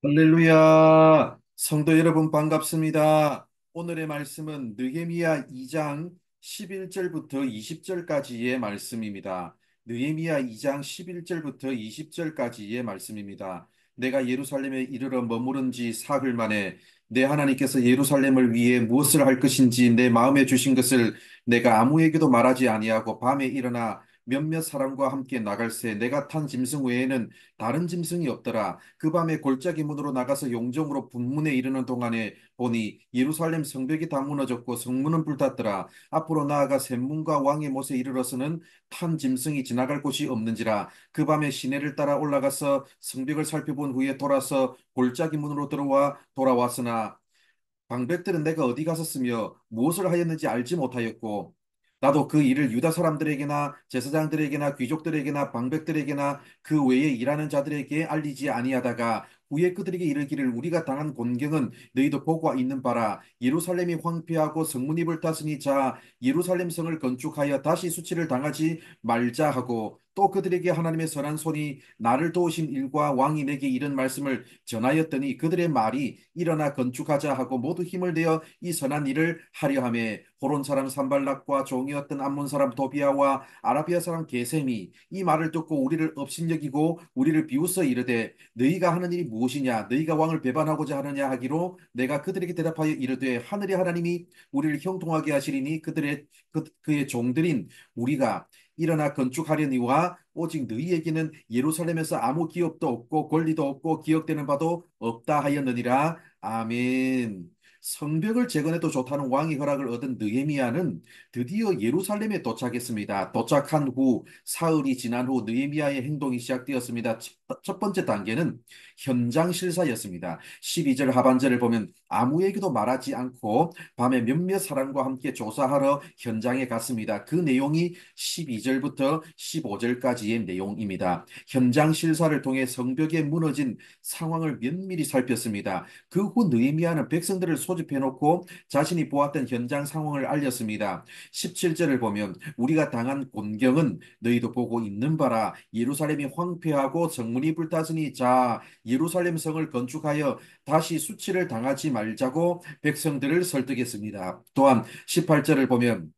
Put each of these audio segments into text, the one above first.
할렐루야! 성도 여러분 반갑습니다. 오늘의 말씀은 느헤미야 2장 11절부터 20절까지의 말씀입니다. 느헤미야 2장 11절부터 20절까지의 말씀입니다. 내가 예루살렘에 이르러 머무른 지 사흘 만에 내 하나님께서 예루살렘을 위해 무엇을 할 것인지 내 마음에 주신 것을 내가 아무에게도 말하지 아니하고 밤에 일어나 몇몇 사람과 함께 나갈새 내가 탄 짐승 외에는 다른 짐승이 없더라. 그 밤에 골짜기 문으로 나가서 용정으로 분문에 이르는 동안에 보니 예루살렘 성벽이 다 무너졌고 성문은 불탔더라. 앞으로 나아가 샘문과 왕의 못에 이르러서는 탄 짐승이 지나갈 곳이 없는지라. 그 밤에 시내를 따라 올라가서 성벽을 살펴본 후에 돌아서 골짜기 문으로 들어와 돌아왔으나 방백들은 내가 어디 갔었으며 무엇을 하였는지 알지 못하였고 나도 그 일을 유다 사람들에게나 제사장들에게나 귀족들에게나 방백들에게나 그 외에 일하는 자들에게 알리지 아니하다가 후에 그들에게 이르기를 우리가 당한 곤경은 너희도 보고 있는 바라. 예루살렘이 황폐하고 성문이 불탔으니 자 예루살렘 성을 건축하여 다시 수치를 당하지 말자 하고 또 그들에게 하나님의 선한 손이 나를 도우신 일과 왕이 내게 이런 말씀을 전하였더니 그들의 말이 일어나 건축하자 하고 모두 힘을 내어 이 선한 일을 하려 하며 호론 사람 산발락과 종이었던 암몬 사람 도비아와 아라비아 사람 게셈이 이 말을 듣고 우리를 업신여기고 우리를 비웃어 이르되 너희가 하는 일이 무엇이냐 너희가 왕을 배반하고자 하느냐 하기로 내가 그들에게 대답하여 이르되 하늘의 하나님이 우리를 형통하게 하시리니 그의 종들인 우리가 일어나 건축하려니와 오직 너희에게는 예루살렘에서 아무 기업도 없고 권리도 없고 기억되는 바도 없다 하였느니라. 아멘. 성벽을 재건해도 좋다는 왕의 허락을 얻은 느헤미야는 드디어 예루살렘에 도착했습니다. 도착한 후 사흘이 지난 후 느헤미야의 행동이 시작되었습니다. 첫 번째 단계는 현장 실사였습니다. 12절 하반절을 보면 아무에게도 말하지 않고 밤에 몇몇 사람과 함께 조사하러 현장에 갔습니다. 그 내용이 12절부터 15절까지의 내용입니다. 현장 실사를 통해 성벽에 무너진 상황을 면밀히 살폈습니다. 그 후 느헤미야는 백성들을 소집해 놓고 자신이 보았던 현장 상황을 알렸습니다. 17절을 보면 우리가 당한 곤경은 너희도 보고 있는 바라. 예루살렘이 황폐하고 성문이 불탔으니 자 예루살렘 성을 건축하여 다시 수치를 당하지 말자고 백성들을 설득했습니다. 또한 18절을 보면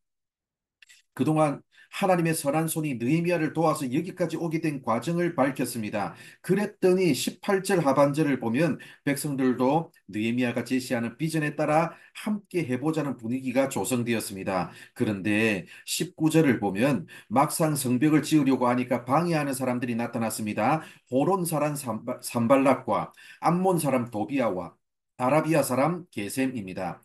그동안 하나님의 선한 손이 느헤미야를 도와서 여기까지 오게 된 과정을 밝혔습니다. 그랬더니 18절 하반절을 보면 백성들도 느헤미야가 제시하는 비전에 따라 함께 해보자는 분위기가 조성되었습니다. 그런데 19절을 보면 막상 성벽을 지으려고 하니까 방해하는 사람들이 나타났습니다. 호론 사람 산발락과 암몬 사람 도비아와 아라비아 사람 게셈입니다.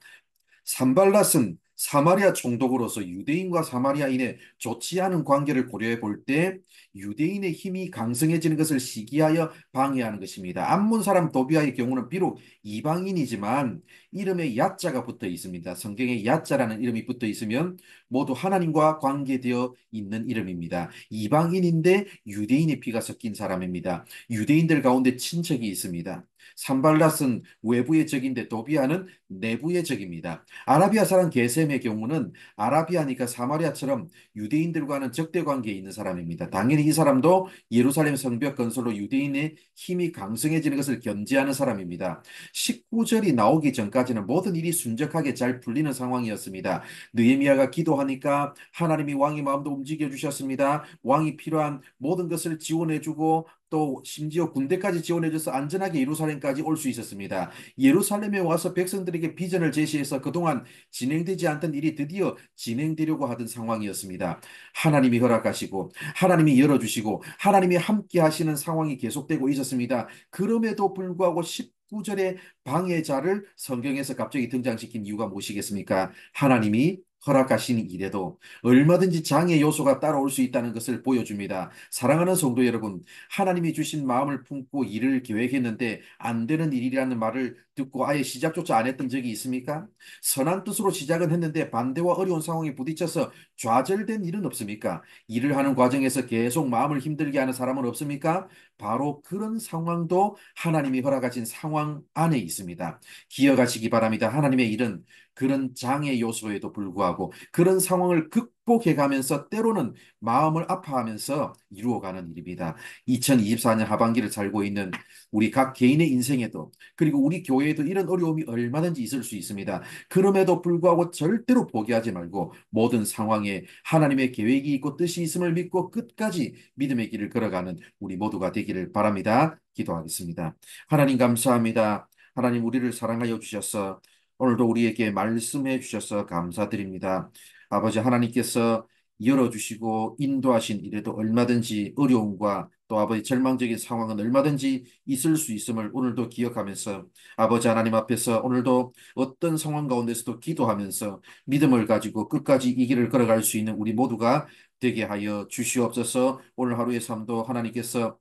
산발랏은 사마리아 총독으로서 유대인과 사마리아인의 좋지 않은 관계를 고려해 볼 때 유대인의 힘이 강성해지는 것을 시기하여 방해하는 것입니다. 암몬 사람 도비아의 경우는 비록 이방인이지만 이름에 야자가 붙어 있습니다. 성경에 야자라는 이름이 붙어 있으면 모두 하나님과 관계되어 있는 이름입니다. 이방인인데 유대인의 피가 섞인 사람입니다. 유대인들 가운데 친척이 있습니다. 산발랏은 외부의 적인데 도비아는 내부의 적입니다. 아라비아 사람 게셈의 경우는 아라비아니까 사마리아처럼 유대인들과는 적대 관계에 있는 사람입니다. 당연히 이 사람도 예루살렘 성벽 건설로 유대인의 힘이 강성해지는 것을 견지하는 사람입니다. 19절이 나오기 전까지는 모든 일이 순적하게 잘 풀리는 상황이었습니다. 느헤미야가 기도하니까 하나님이 왕의 마음도 움직여 주셨습니다. 왕이 필요한 모든 것을 지원해주고 또 심지어 군대까지 지원해줘서 안전하게 예루살렘까지 올 수 있었습니다. 예루살렘에 와서 백성들에게 비전을 제시해서 그동안 진행되지 않던 일이 드디어 진행되려고 하던 상황이었습니다. 하나님이 허락하시고 하나님이 열어주시고 하나님이 함께 하시는 상황이 계속되고 있었습니다. 그럼에도 불구하고 19절의 방해자를 성경에서 갑자기 등장시킨 이유가 무엇이겠습니까? 하나님이 허락하신 일에도 얼마든지 장애 요소가 따라올 수 있다는 것을 보여줍니다. 사랑하는 성도 여러분, 하나님이 주신 마음을 품고 일을 계획했는데 안 되는 일이라는 말을 듣고 아예 시작조차 안 했던 적이 있습니까? 선한 뜻으로 시작은 했는데 반대와 어려운 상황에 부딪혀서 좌절된 일은 없습니까? 일을 하는 과정에서 계속 마음을 힘들게 하는 사람은 없습니까? 바로 그런 상황도 하나님이 허락하신 상황 안에 있습니다. 기억하시기 바랍니다. 하나님의 일은 그런 장애 요소에도 불구하고 그런 상황을 극복해 가면서 때로는 마음을 아파하면서 이루어가는 일입니다. 2024년 하반기를 살고 있는 우리 각 개인의 인생에도 그리고 우리 교회에도 이런 어려움이 얼마든지 있을 수 있습니다. 그럼에도 불구하고 절대로 포기하지 말고 모든 상황에 하나님의 계획이 있고 뜻이 있음을 믿고 끝까지 믿음의 길을 걸어가는 우리 모두가 되기를 바랍니다. 기도하겠습니다. 하나님 감사합니다. 하나님 우리를 사랑하여 주셔서 오늘도 우리에게 말씀해 주셔서 감사드립니다. 아버지 하나님께서 열어주시고 인도하신 일에도 얼마든지 어려움과 또 아버지 절망적인 상황은 얼마든지 있을 수 있음을 오늘도 기억하면서 아버지 하나님 앞에서 오늘도 어떤 상황 가운데서도 기도하면서 믿음을 가지고 끝까지 이 길을 걸어갈 수 있는 우리 모두가 되게 하여 주시옵소서. 오늘 하루의 삶도 하나님께서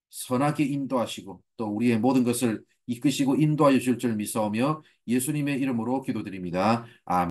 선하게 인도하시고 또 우리의 모든 것을 이끄시고 인도하여 주실 줄 믿사오며 예수님의 이름으로 기도드립니다. 아멘.